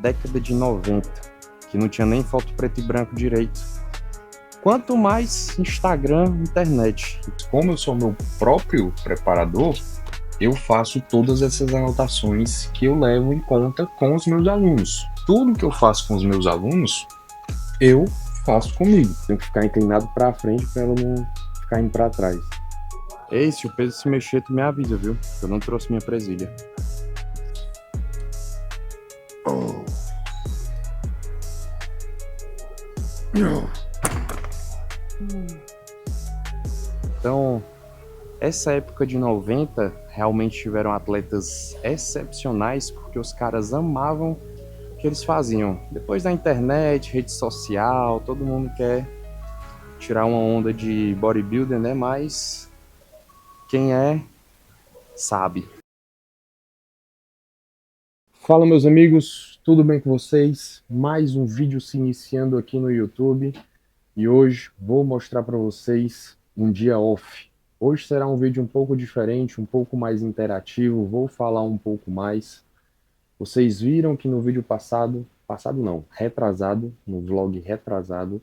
década de 90, que não tinha nem foto preto e branco direito. Quanto mais Instagram, internet. Como eu sou meu próprio preparador, eu faço todas essas anotações que eu levo em conta com os meus alunos. Tudo que eu faço com os meus alunos, eu faço comigo. Tenho que ficar inclinado para frente para ela não ficar indo para trás. Ei, se o peso se mexer, tu me avisa, viu? Eu não trouxe minha presilha. Então, essa época de 90 realmente tiveram atletas excepcionais porque os caras amavam o que eles faziam. Depois da internet, rede social, todo mundo quer tirar uma onda de bodybuilder, né? Mas quem é, sabe. Fala, meus amigos, tudo bem com vocês? Mais um vídeo se iniciando aqui no YouTube e hoje vou mostrar para vocês um dia off. Hoje será um vídeo um pouco diferente, um pouco mais interativo, vou falar um pouco mais. Vocês viram que no vídeo retrasado, no vlog retrasado,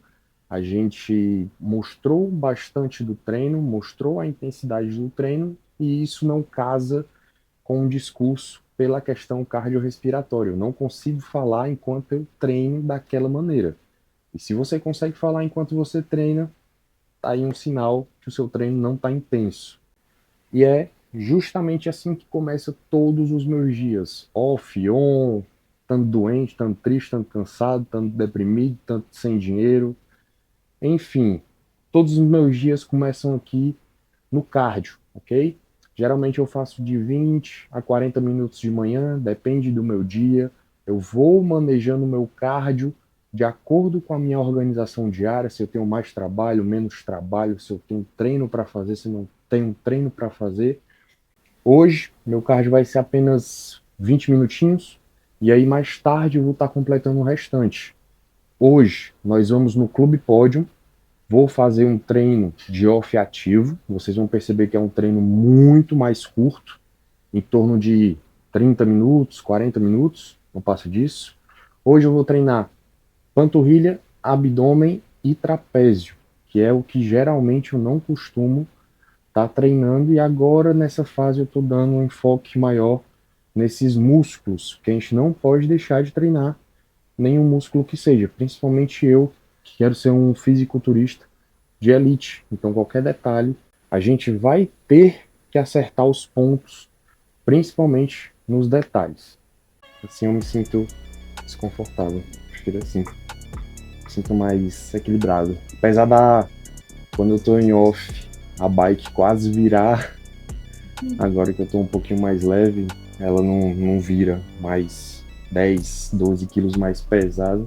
a gente mostrou bastante do treino, mostrou a intensidade do treino e isso não casa com o discurso pela questão cardiorrespiratória. Eu não consigo falar enquanto eu treino daquela maneira. E se você consegue falar enquanto você treina, tá aí um sinal que o seu treino não está intenso. E é justamente assim que começa todos os meus dias. Off, on, tanto doente, tanto triste, tanto cansado, tanto deprimido, tanto sem dinheiro. Enfim, todos os meus dias começam aqui no cardio, ok? Geralmente eu faço de 20 a 40 minutos de manhã, depende do meu dia. Eu vou manejando o meu cardio de acordo com a minha organização diária, se eu tenho mais trabalho, menos trabalho, se eu tenho treino para fazer, se não tenho treino para fazer. Hoje, meu cardio vai ser apenas 20 minutinhos, e aí mais tarde eu vou estar completando o restante. Hoje, nós vamos no Clube Pódio. Vou fazer um treino de off ativo. Vocês vão perceber que é um treino muito mais curto, em torno de 30 minutos, 40 minutos, não passa disso. Hoje eu vou treinar panturrilha, abdômen e trapézio, que é o que geralmente eu não costumo estar treinando, e agora nessa fase eu estou dando um enfoque maior nesses músculos, que a gente não pode deixar de treinar nenhum músculo que seja, principalmente eu, que quero ser um fisiculturista de elite. Então qualquer detalhe, a gente vai ter que acertar os pontos, principalmente nos detalhes. Assim eu me sinto desconfortável, prefiro assim, me sinto mais equilibrado. Apesar quando eu tô em off, a bike quase virar, agora que eu tô um pouquinho mais leve, ela não vira mais 10, 12 quilos mais pesada.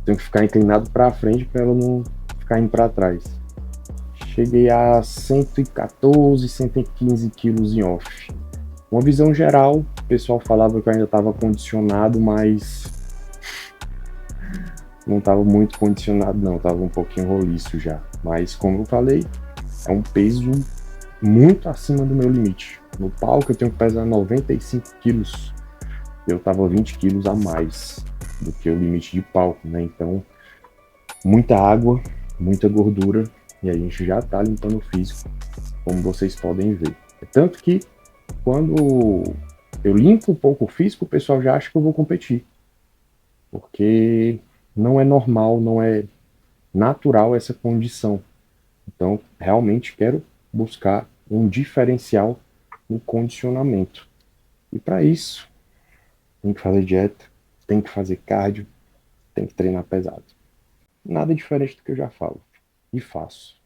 Tenho que ficar inclinado para frente para ela não ficar indo para trás. Cheguei a 114, 115 quilos em off. Uma visão geral, o pessoal falava que eu ainda estava condicionado, mas não estava muito condicionado não, estava um pouquinho roliço já. Mas como eu falei, é um peso muito acima do meu limite. No palco eu tenho que pesar 95 quilos, eu estava 20 quilos a mais do que o limite de palco, né? Então, muita água, muita gordura, e a gente já tá limpando o físico, como vocês podem ver. É tanto que, quando eu limpo um pouco o físico, o pessoal já acha que eu vou competir. Porque não é normal, não é natural essa condição. Então, realmente quero buscar um diferencial no condicionamento. E para isso, tem que fazer dieta, tem que fazer cardio, tem que treinar pesado. Nada diferente do que eu já falo e faço.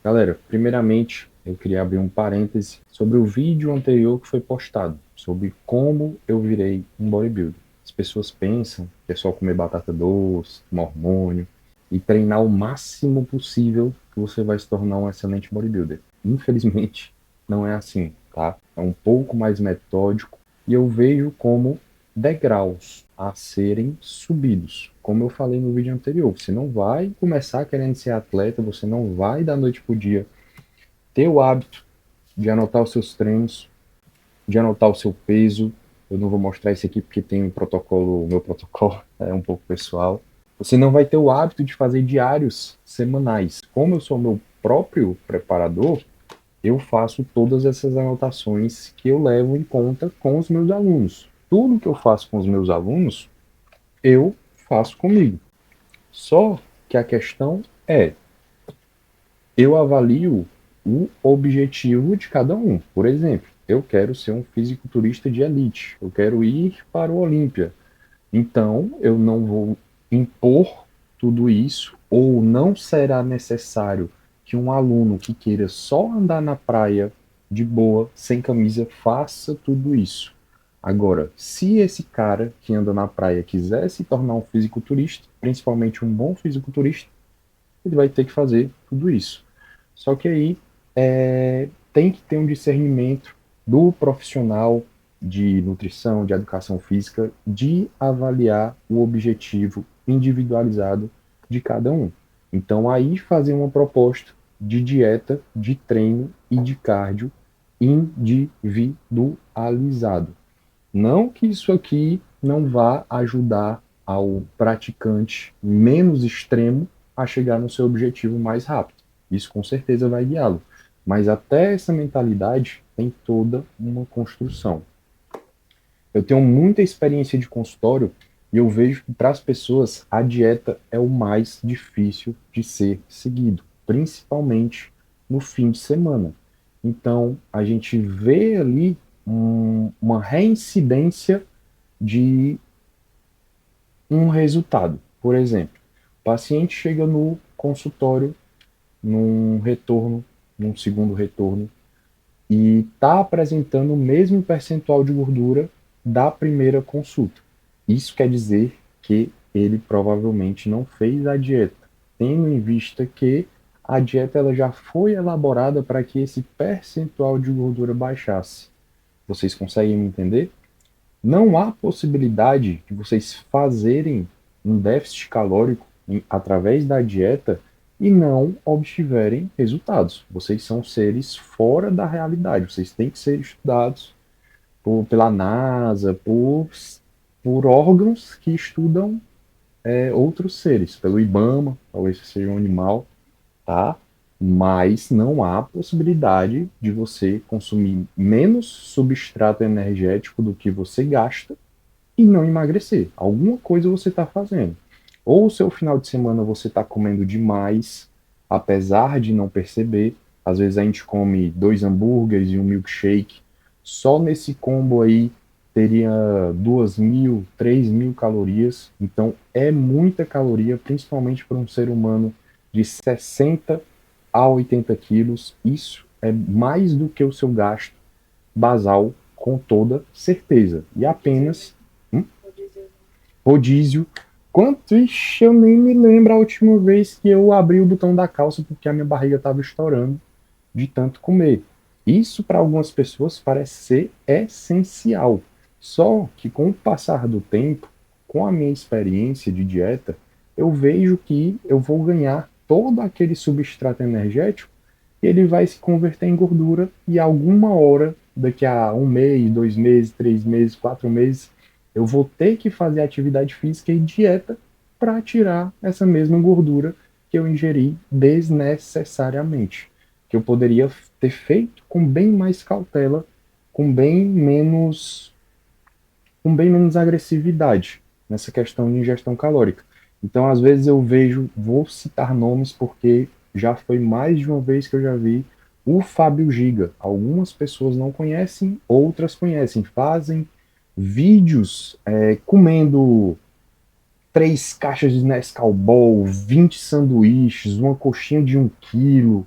Galera, primeiramente eu queria abrir um parêntese sobre o vídeo anterior que foi postado, sobre como eu virei um bodybuilder. As pessoas pensam que é só comer batata doce, tomar hormônio, e treinar o máximo possível que você vai se tornar um excelente bodybuilder. Infelizmente, não é assim, tá? É um pouco mais metódico e eu vejo como degraus a serem subidos. Como eu falei no vídeo anterior, você não vai começar querendo ser atleta, você não vai da noite pro dia ter o hábito de anotar os seus treinos, de anotar o seu peso. Eu não vou mostrar isso aqui porque tem um protocolo, o meu protocolo é um pouco pessoal. Você não vai ter o hábito de fazer diários semanais. Como eu sou meu próprio preparador, eu faço todas essas anotações que eu levo em conta com os meus alunos. Tudo que eu faço com os meus alunos, eu faço comigo. Só que a questão é, eu avalio o objetivo de cada um. Por exemplo, eu quero ser um fisiculturista de elite, eu quero ir para o Olímpia. Então, eu não vou impor tudo isso, ou não será necessário que um aluno que queira só andar na praia de boa, sem camisa, faça tudo isso. Agora, se esse cara que anda na praia quiser se tornar um fisiculturista, principalmente um bom fisiculturista, ele vai ter que fazer tudo isso. Só que aí tem que ter um discernimento do profissional de nutrição, de educação física, de avaliar o objetivo individualizado de cada um. Então, aí fazer uma proposta de dieta, de treino e de cardio individualizado. Não que isso aqui não vá ajudar ao praticante menos extremo a chegar no seu objetivo mais rápido. Isso com certeza vai guiá-lo. Mas até essa mentalidade tem toda uma construção. Eu tenho muita experiência de consultório e eu vejo que para as pessoas a dieta é o mais difícil de ser seguido, principalmente no fim de semana. Então a gente vê ali uma reincidência de um resultado. Por exemplo, o paciente chega no consultório, num retorno, num segundo retorno, e está apresentando o mesmo percentual de gordura da primeira consulta. Isso quer dizer que ele provavelmente não fez a dieta, tendo em vista que a dieta ela já foi elaborada para que esse percentual de gordura baixasse. Vocês conseguem me entender? Não há possibilidade de vocês fazerem um déficit calórico através da dieta e não obtiverem resultados. Vocês são seres fora da realidade. Vocês têm que ser estudados pela NASA, por órgãos que estudam outros seres, pelo IBAMA, talvez seja um animal, tá? Mas não há possibilidade de você consumir menos substrato energético do que você gasta e não emagrecer. Alguma coisa você está fazendo. Ou o seu final de semana você está comendo demais, apesar de não perceber. Às vezes a gente come 2 hambúrgueres e um milkshake. Só nesse combo aí teria 2.000, 3.000 calorias. Então é muita caloria, principalmente para um ser humano de 60 a 80 quilos. Isso é mais do que o seu gasto basal, com toda certeza. E apenas rodízio. Quanto? Ixi, eu nem me lembro a última vez que eu abri o botão da calça porque a minha barriga estava estourando de tanto comer. Isso para algumas pessoas parece ser essencial. Só que com o passar do tempo, com a minha experiência de dieta, eu vejo que eu vou ganhar todo aquele substrato energético e ele vai se converter em gordura e alguma hora, daqui a 1 mês, 2 meses, 3 meses, 4 meses, eu vou ter que fazer atividade física e dieta para tirar essa mesma gordura que eu ingeri desnecessariamente, que eu poderia ter feito com bem mais cautela, com bem menos agressividade nessa questão de ingestão calórica. Então, às vezes eu vejo, vou citar nomes porque já foi mais de uma vez que eu já vi o Fábio Giga. Algumas pessoas não conhecem, outras conhecem, fazem vídeos comendo 3 caixas de Nescau Ball, 20 sanduíches, uma coxinha de 1 quilo.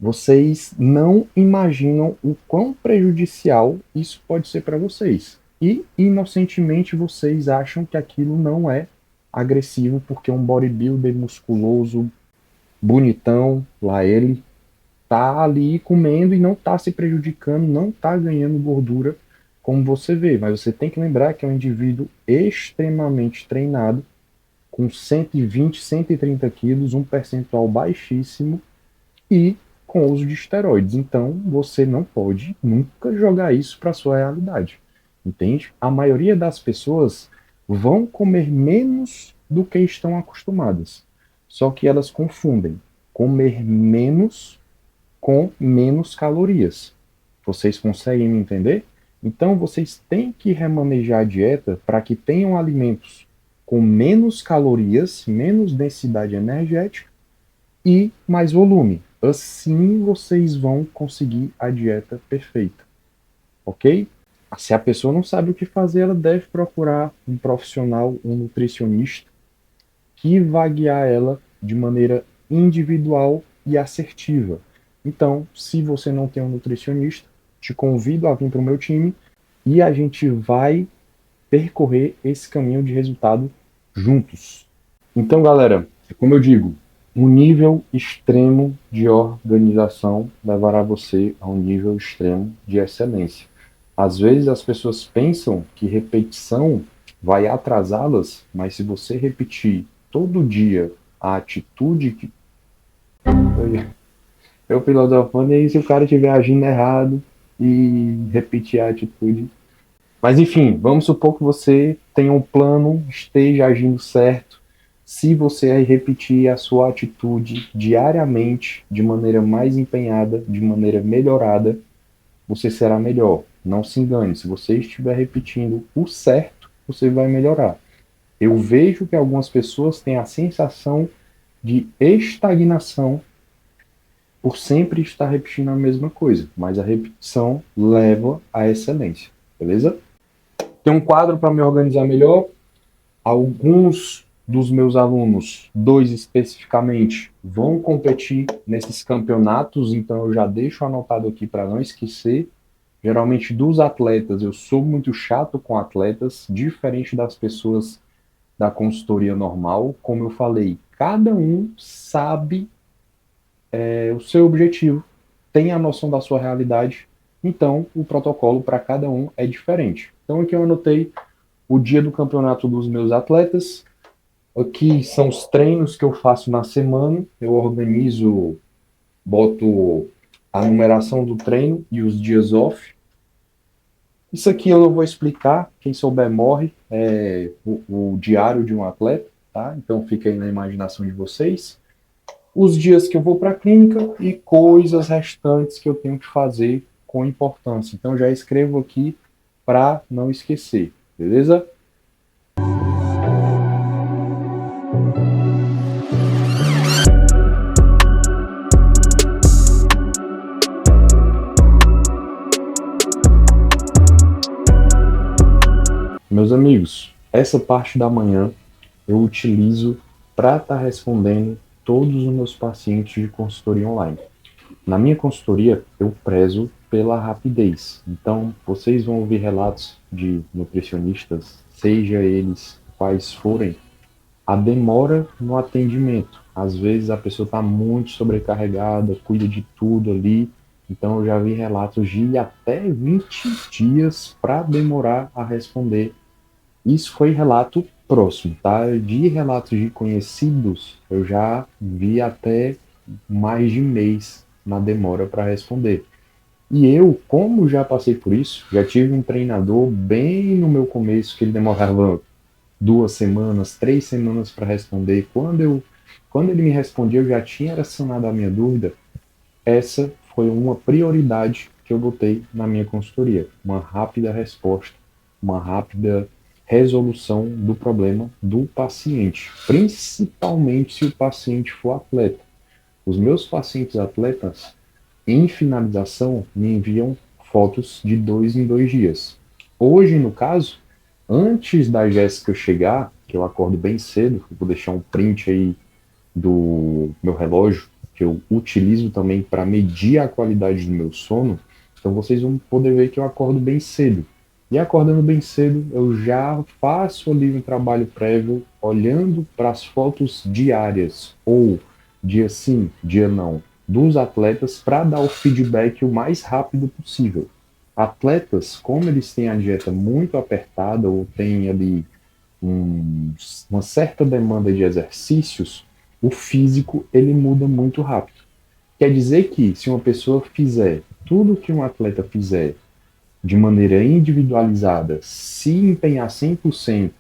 Vocês não imaginam o quão prejudicial isso pode ser para vocês. E, inocentemente, vocês acham que aquilo não é agressivo, porque um bodybuilder musculoso, bonitão, lá ele, tá ali comendo e não tá se prejudicando, não tá ganhando gordura, como você vê. Mas você tem que lembrar que é um indivíduo extremamente treinado, com 120, 130 quilos, um percentual baixíssimo e com uso de esteroides. Então, você não pode nunca jogar isso para sua realidade. Entende? A maioria das pessoas vão comer menos do que estão acostumadas. Só que elas confundem comer menos com menos calorias. Vocês conseguem me entender? Então, vocês têm que remanejar a dieta para que tenham alimentos com menos calorias, menos densidade energética e mais volume. Assim vocês vão conseguir a dieta perfeita, ok? Se a pessoa não sabe o que fazer, ela deve procurar um profissional, um nutricionista, que vai guiar ela de maneira individual e assertiva. Então, se você não tem um nutricionista, te convido a vir para o meu time e a gente vai percorrer esse caminho de resultado juntos. Então, galera, como eu digo, um nível extremo de organização levará você a um nível extremo de excelência. Às vezes as pessoas pensam que repetição vai atrasá-las, mas se você repetir todo dia a atitude que. Eu filosofando, e se o cara estiver agindo errado e repetir a atitude. Mas enfim, vamos supor que você tenha um plano, esteja agindo certo. Se você repetir a sua atitude diariamente, de maneira mais empenhada, de maneira melhorada, você será melhor. Não se engane, se você estiver repetindo o certo, você vai melhorar. Eu vejo que algumas pessoas têm a sensação de estagnação por sempre estar repetindo a mesma coisa, mas a repetição leva à excelência, beleza? Tem um quadro para me organizar melhor. Alguns dos meus alunos, 2 especificamente, vão competir nesses campeonatos, então eu já deixo anotado aqui para não esquecer. Geralmente dos atletas, eu sou muito chato com atletas, diferente das pessoas da consultoria normal. Como eu falei, cada um sabe o seu objetivo, tem a noção da sua realidade, então o protocolo para cada um é diferente. Então aqui eu anotei o dia do campeonato dos meus atletas. Aqui são os treinos que eu faço na semana. Eu organizo, boto a numeração do treino e os dias off. Isso aqui eu não vou explicar, quem souber morre, é o diário de um atleta, tá? Então fica aí na imaginação de vocês. Os dias que eu vou para a clínica e coisas restantes que eu tenho que fazer com importância. Então já escrevo aqui para não esquecer, beleza? Meus amigos, essa parte da manhã eu utilizo para estar respondendo todos os meus pacientes de consultoria online. Na minha consultoria, eu prezo pela rapidez. Então, vocês vão ouvir relatos de nutricionistas, seja eles quais forem, a demora no atendimento. Às vezes a pessoa está muito sobrecarregada, cuida de tudo ali. Então, eu já vi relatos de até 20 dias para demorar a responder. Isso foi relato próximo, tá? De relatos de conhecidos, eu já vi até mais de mês na demora para responder. E eu, como já passei por isso, já tive um treinador bem no meu começo, que ele demorava 2 semanas, 3 semanas para responder. Quando ele me respondia, eu já tinha sanado a minha dúvida. Essa foi uma prioridade que eu botei na minha consultoria. Uma rápida resposta, uma rápida resolução do problema do paciente, principalmente se o paciente for atleta. Os meus pacientes atletas, em finalização, me enviam fotos de 2 em 2 dias. Hoje, no caso, antes da Jéssica chegar, que eu acordo bem cedo, eu vou deixar um print aí do meu relógio, que eu utilizo também para medir a qualidade do meu sono, então vocês vão poder ver que eu acordo bem cedo. E acordando bem cedo, eu já faço ali um trabalho prévio, olhando para as fotos diárias, ou dia sim, dia não, dos atletas, para dar o feedback o mais rápido possível. Atletas, como eles têm a dieta muito apertada, ou têm ali uma certa demanda de exercícios, o físico ele muda muito rápido. Quer dizer que se uma pessoa fizer tudo que um atleta fizer de maneira individualizada, se empenhar 100%,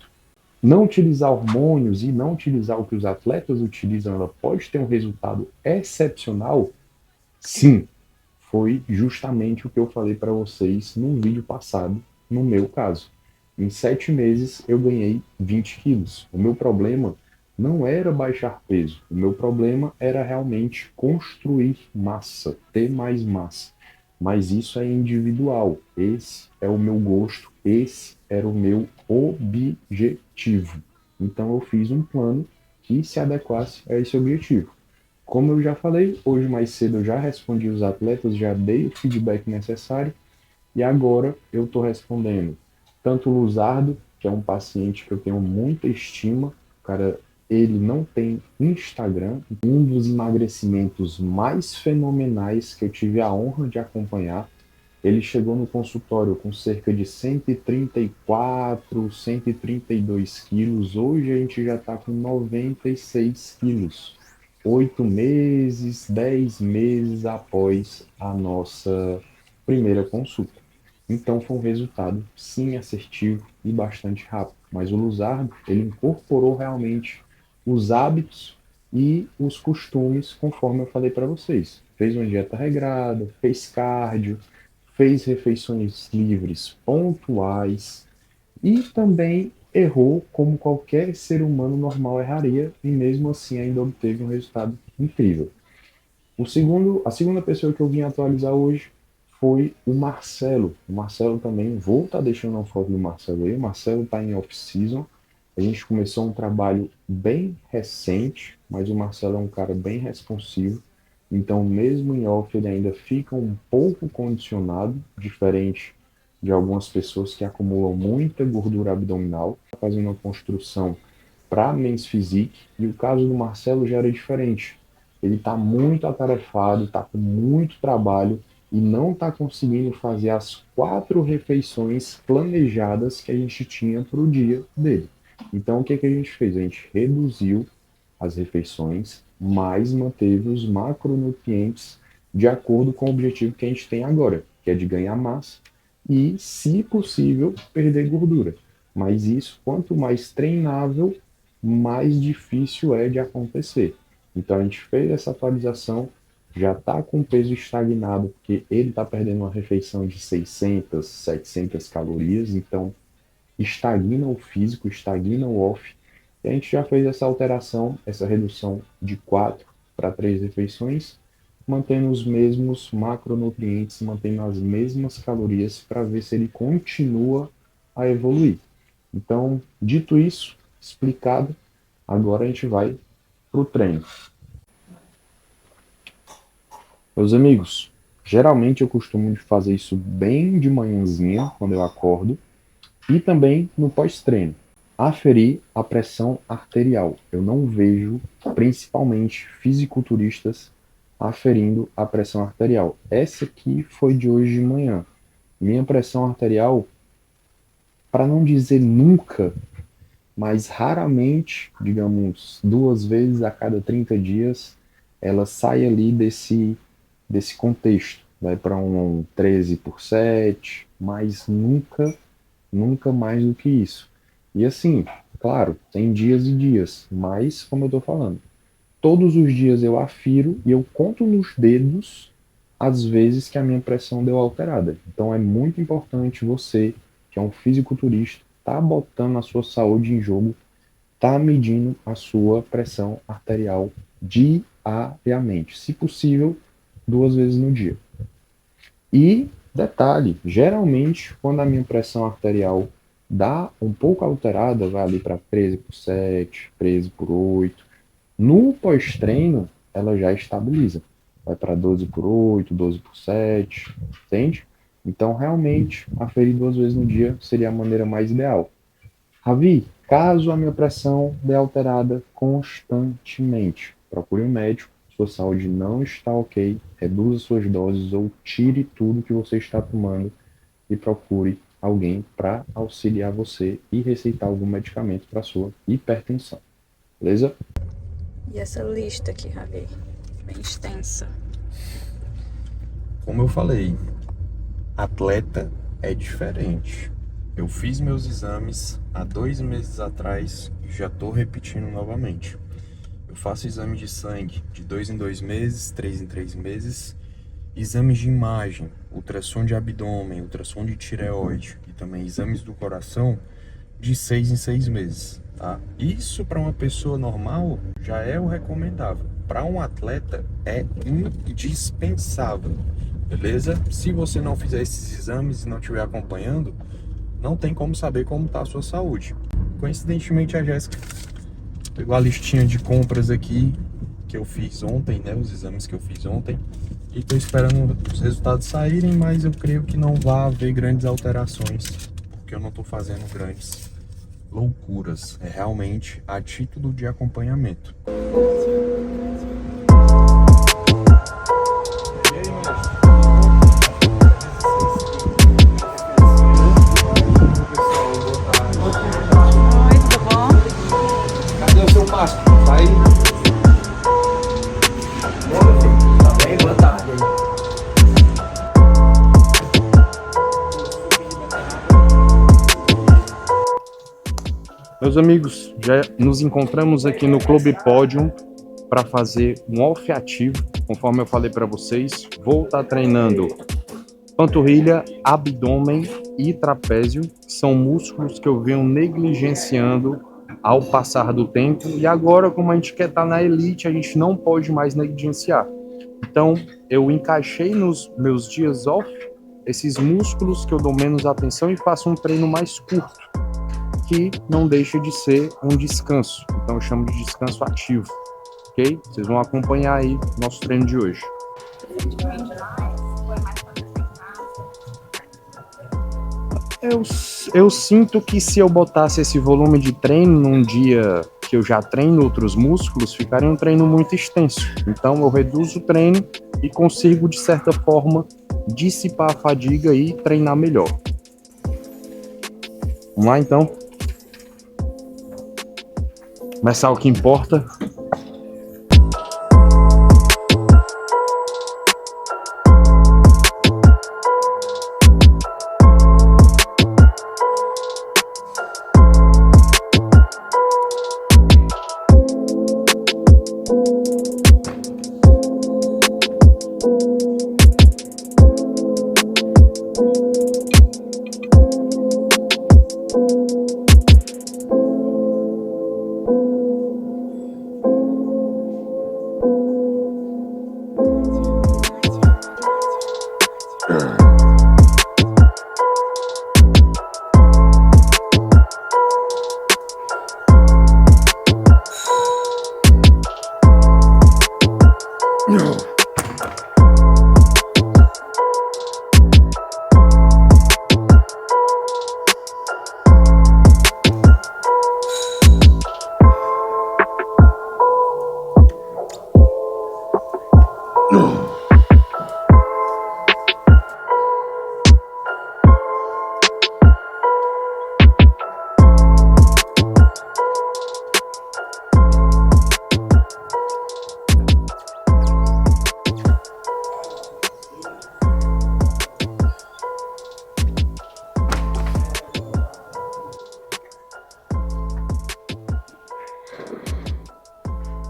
não utilizar hormônios e não utilizar o que os atletas utilizam, ela pode ter um resultado excepcional? Sim, foi justamente o que eu falei para vocês no vídeo passado, no meu caso. Em 7 meses eu ganhei 20 quilos. O meu problema não era baixar peso, o meu problema era realmente construir massa, ter mais massa. Mas isso é individual, esse é o meu gosto, esse era o meu objetivo. Então eu fiz um plano que se adequasse a esse objetivo. Como eu já falei, hoje mais cedo eu já respondi os atletas, já dei o feedback necessário e agora eu estou respondendo tanto o Luzardo, que é um paciente que eu tenho muita estima, o cara, ele não tem Instagram, um dos emagrecimentos mais fenomenais que eu tive a honra de acompanhar. Ele chegou no consultório com cerca de 134, 132 quilos. Hoje a gente já está com 96 quilos. 8 meses, 10 meses após a nossa primeira consulta. Então foi um resultado, sim, assertivo e bastante rápido. Mas o Luzardo, ele incorporou realmente os hábitos e os costumes, conforme eu falei para vocês. Fez uma dieta regrada, fez cardio, fez refeições livres pontuais e também errou como qualquer ser humano normal erraria e mesmo assim ainda obteve um resultado incrível. A segunda pessoa que eu vim atualizar hoje foi o Marcelo. O Marcelo também, vou estar deixando uma foto do Marcelo aí. O Marcelo está em off-season. A gente começou um trabalho bem recente, mas o Marcelo é um cara bem responsivo. Então, mesmo em off, ele ainda fica um pouco condicionado, diferente de algumas pessoas que acumulam muita gordura abdominal, fazendo uma construção para Men's Physique. E o caso do Marcelo já era diferente. Ele está muito atarefado, está com muito trabalho e não está conseguindo fazer as 4 refeições planejadas que a gente tinha para o dia dele. Então, o que, que a gente fez? A gente reduziu as refeições, mas manteve os macronutrientes de acordo com o objetivo que a gente tem agora, que é de ganhar massa e, se possível, perder gordura. Mas isso, quanto mais treinável, mais difícil é de acontecer. Então a gente fez essa atualização, já está com o peso estagnado, porque ele está perdendo uma refeição de 600, 700 calorias, então estagna o físico, estagna o off. E a gente já fez essa alteração, essa redução de 4 para 3 refeições, mantendo os mesmos macronutrientes, mantendo as mesmas calorias para ver se ele continua a evoluir. Então, dito isso, explicado, agora a gente vai para o treino. Meus amigos, geralmente eu costumo fazer isso bem de manhãzinha, quando eu acordo, e também no pós-treino. Aferir a pressão arterial. Eu não vejo, principalmente, fisiculturistas aferindo a pressão arterial. Essa aqui foi de hoje de manhã. Minha pressão arterial, para não dizer nunca, mas raramente, digamos, 2 vezes a cada 30 dias, ela sai ali desse contexto. Vai para um 13/7, mas nunca mais do que isso. E assim, claro, tem dias e dias, mas como eu estou falando, todos os dias eu afiro e eu conto nos dedos as vezes que a minha pressão deu alterada. Então é muito importante você, que é um fisiculturista, tá botando a sua saúde em jogo, tá medindo a sua pressão arterial diariamente, se possível, 2 vezes no dia. E detalhe, geralmente quando a minha pressão arterial dá um pouco alterada, vai ali para 13/7, 13/8, no pós-treino ela já estabiliza. Vai para 12/8, 12/7, entende? Então, realmente, aferir 2 vezes no dia seria a maneira mais ideal. Ravi, caso a minha pressão dê alterada constantemente, procure um médico. Sua saúde não está ok, reduza suas doses ou tire tudo que você está tomando e procure alguém para auxiliar você e receitar algum medicamento para sua hipertensão. Beleza? E essa lista aqui, Ravi, bem extensa. Como eu falei, atleta é diferente. Eu fiz meus exames há 2 meses atrás e já estou repetindo novamente. Eu faço exame de sangue de 2 em 2 meses, 3 em 3 meses, exames de imagem, ultrassom de abdômen, ultrassom de tireoide e também exames do coração de 6 em 6 meses, tá? Isso para uma pessoa normal já é o recomendável. Para um atleta é indispensável, beleza? Se você não fizer esses exames e não estiver acompanhando, não tem como saber como está a sua saúde. Coincidentemente, a Jéssica pegou a listinha de compras aqui que eu fiz ontem, né? Os exames que eu fiz ontem. E estou esperando os resultados saírem, mas eu creio que não vai haver grandes alterações, porque eu não estou fazendo grandes loucuras. É realmente a título de acompanhamento. Oi, tudo bom? Cadê o seu Márcio? Tá aí? Tá bem? Boa tarde. Meus amigos, já nos encontramos aqui no Clube Pódium para fazer um off ativo. Conforme eu falei para vocês, vou estar treinando panturrilha, abdômen e trapézio. São músculos que eu venho negligenciando ao passar do tempo. E agora, como a gente quer estar na elite, a gente não pode mais negligenciar. Então, eu encaixei nos meus dias off esses músculos que eu dou menos atenção e faço um treino mais curto, que não deixa de ser um descanso. Então eu chamo de descanso ativo, ok? Vocês vão acompanhar aí nosso treino de hoje. Eu sinto que se eu botasse esse volume de treino num dia que eu já treino outros músculos, ficaria um treino muito extenso. Então eu reduzo o treino e consigo, de certa forma, dissipar a fadiga e treinar melhor. Vamos lá, então? Começar o que importa.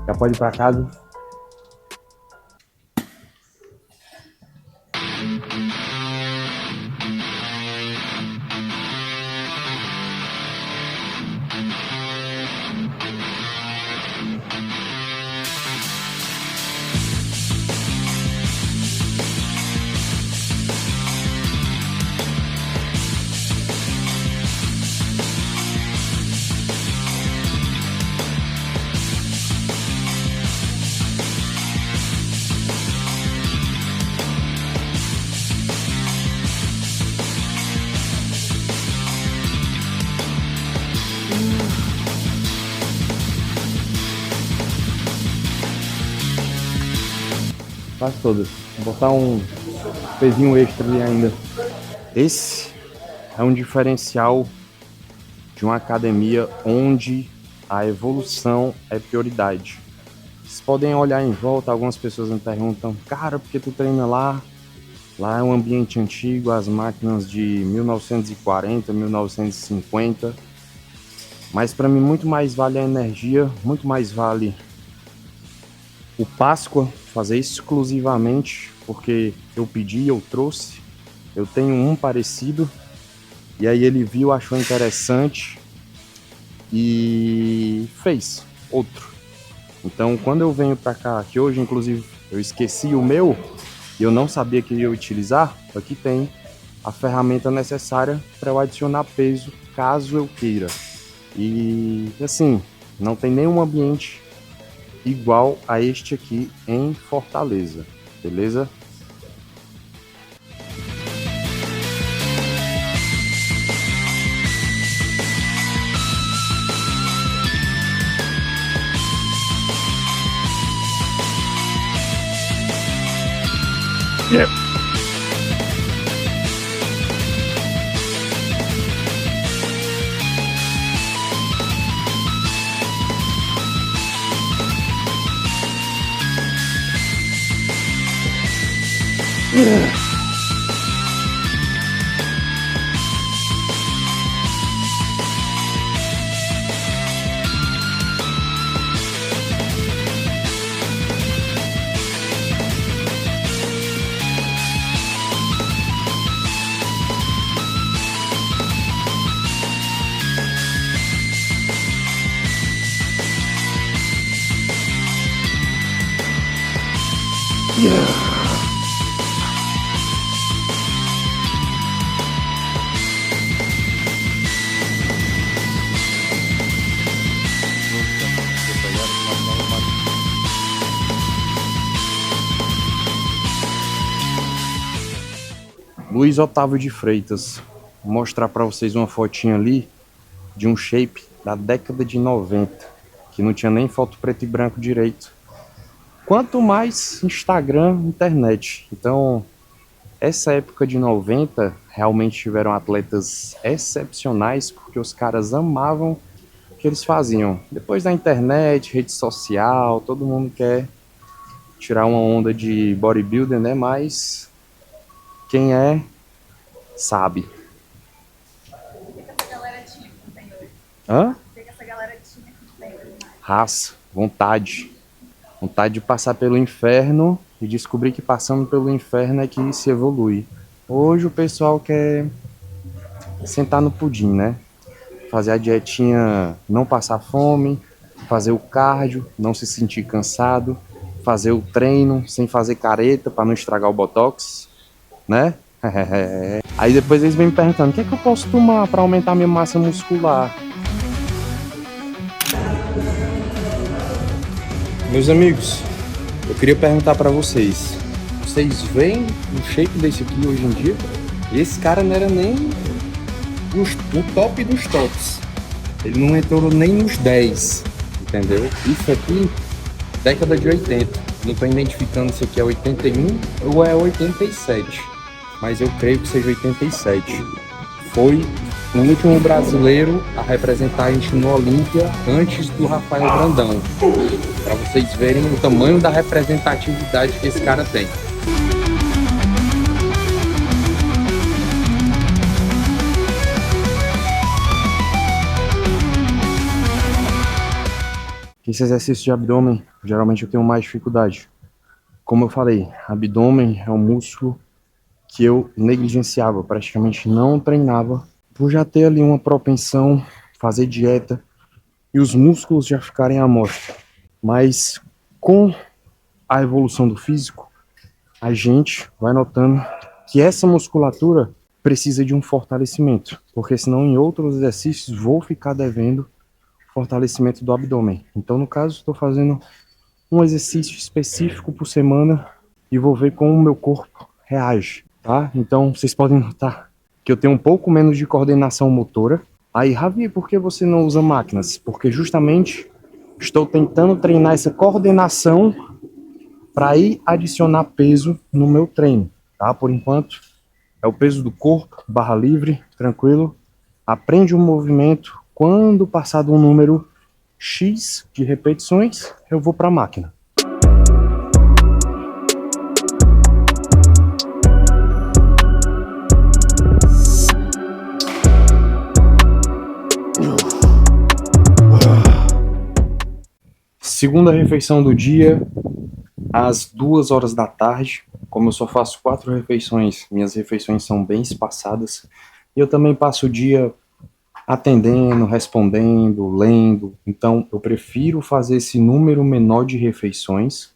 Já pode ir para casa. quase todas. Vou botar um pezinho extra ali ainda. Esse é um diferencial de uma academia onde a evolução é prioridade. Vocês podem olhar em volta, algumas pessoas me perguntam, cara, por que tu treina lá? Lá é um ambiente antigo, as máquinas de 1940, 1950. Mas para mim muito mais vale a energia, muito mais vale o Páscoa fazer exclusivamente porque eu pedi, eu trouxe. Eu tenho um parecido e aí ele viu, achou interessante e fez outro. Então quando eu venho para cá, que hoje inclusive eu esqueci o meu e eu não sabia que ia utilizar, aqui tem a ferramenta necessária para eu adicionar peso caso eu queira. E assim, não tem nenhum ambiente igual a este aqui em Fortaleza, beleza? Yep. Luiz Otávio de Freitas, vou mostrar para vocês uma fotinha ali de um shape da década de 90, que não tinha nem foto preto e branco direito. Quanto mais Instagram, internet. Então, essa época de 90 realmente tiveram atletas excepcionais, porque os caras amavam o que eles faziam. Depois da internet, rede social, todo mundo quer tirar uma onda de bodybuilder, né? Mas quem é, sabe. O que essa galera tinha que não tem hoje? Hã? O que essa galera tinha que não tem hoje mais? Raça, vontade. Vontade de passar pelo inferno e descobrir que passando pelo inferno é que se evolui. Hoje o pessoal quer sentar no pudim, né? Fazer a dietinha, não passar fome, fazer o cardio, não se sentir cansado, fazer o treino sem fazer careta para não estragar o botox, né? Aí depois eles vêm me perguntando, o que é que eu posso tomar para aumentar minha massa muscular? Meus amigos, eu queria perguntar para vocês, vocês veem o shape desse aqui hoje em dia? Esse cara não era nem no top dos tops. Ele não entrou nem nos 10, entendeu? Isso aqui, década de 80. Não estou identificando se aqui é 81 ou é 87, mas eu creio que seja 87. Foi o último brasileiro a representar a gente no Olímpia antes do Rafael Brandão. Para vocês verem o tamanho da representatividade que esse cara tem. Esse exercício de abdômen, geralmente eu tenho mais dificuldade. Como eu falei, abdômen é um músculo que eu negligenciava, praticamente não treinava, por já ter ali uma propensão, fazer dieta e os músculos já ficarem à mostra. Mas com a evolução do físico, a gente vai notando que essa musculatura precisa de um fortalecimento, porque senão em outros exercícios vou ficar devendo fortalecimento do abdômen. Então, no caso, estou fazendo um exercício específico por semana e vou ver como o meu corpo reage, tá? Então, vocês podem notar que eu tenho um pouco menos de coordenação motora. Aí, Ravi, por que você não usa máquinas? Porque justamente estou tentando treinar essa coordenação para ir adicionar peso no meu treino, tá? Por enquanto, é o peso do corpo, barra livre, tranquilo. Aprende o movimento, quando passar de um número X de repetições, eu vou para a máquina. Segunda refeição do dia, às 2 horas da tarde. Como eu só faço 4 refeições, minhas refeições são bem espaçadas. E eu também passo o dia atendendo, respondendo, lendo. Então, eu prefiro fazer esse número menor de refeições,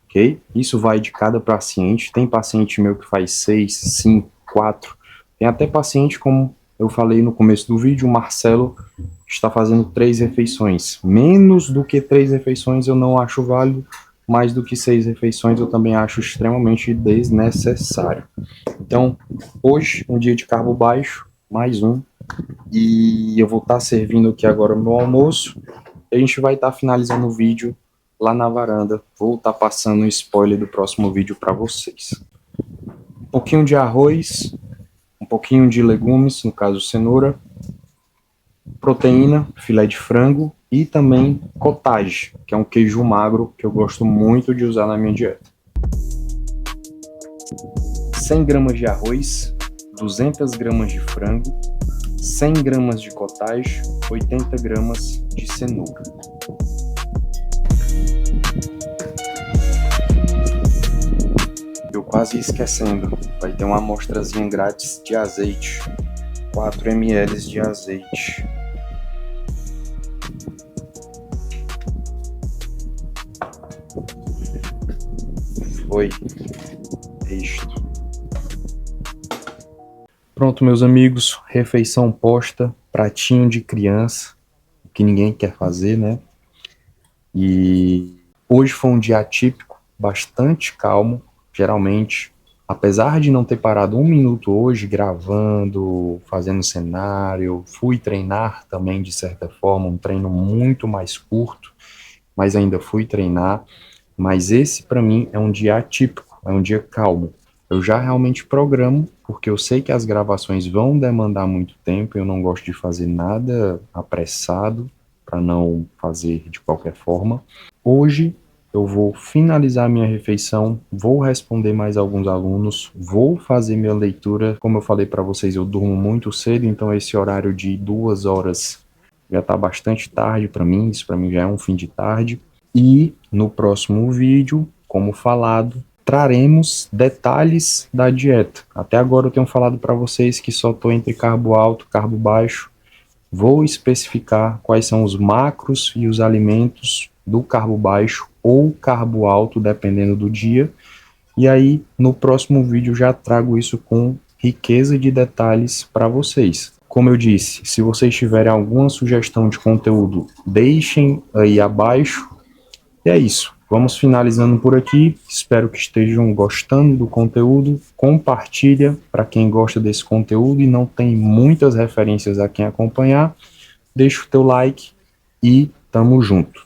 ok? Isso vai de cada paciente. Tem paciente meu que faz 6, 5, 4. Tem até paciente, como eu falei no começo do vídeo, o Marcelo está fazendo 3 refeições. Menos do que 3 refeições eu não acho válido. Mais do que 6 refeições eu também acho extremamente desnecessário. Então, hoje, um dia de carbo baixo, mais um. E eu vou estar servindo aqui agora o meu almoço. E a gente vai estar finalizando o vídeo lá na varanda. Vou estar passando um spoiler do próximo vídeo para vocês. Um pouquinho de arroz, um pouquinho de legumes, no caso cenoura, proteína, filé de frango e também cottage, que é um queijo magro que eu gosto muito de usar na minha dieta. 100 gramas de arroz, 200 gramas de frango, 100 gramas de cottage, 80 gramas de cenoura. Eu quase esquecendo, vai ter uma amostrazinha grátis de azeite, 4 ml de azeite. Foi isto. Pronto, meus amigos, refeição posta, pratinho de criança, que ninguém quer fazer, né? E hoje foi um dia atípico, bastante calmo, geralmente, apesar de não ter parado um minuto hoje, gravando, fazendo cenário, fui treinar também, de certa forma, um treino muito mais curto, mas ainda fui treinar. Mas esse, para mim, é um dia atípico, é um dia calmo. Eu já realmente programo, porque eu sei que as gravações vão demandar muito tempo, eu não gosto de fazer nada apressado, para não fazer de qualquer forma. Hoje eu vou finalizar minha refeição, vou responder mais alguns alunos, vou fazer minha leitura. Como eu falei para vocês, eu durmo muito cedo, então esse horário de 2 horas já está bastante tarde para mim, isso para mim já é um fim de tarde. E no próximo vídeo, como falado, traremos detalhes da dieta. Até agora eu tenho falado para vocês que só estou entre carbo alto, carbo baixo. Vou especificar quais são os macros e os alimentos do carbo baixo ou carbo alto, dependendo do dia. E aí, no próximo vídeo, já trago isso com riqueza de detalhes para vocês. Como eu disse, se vocês tiverem alguma sugestão de conteúdo, deixem aí abaixo. E é isso. Vamos finalizando por aqui. Espero que estejam gostando do conteúdo. Compartilha para quem gosta desse conteúdo e não tem muitas referências a quem acompanhar. Deixa o teu like e tamo junto.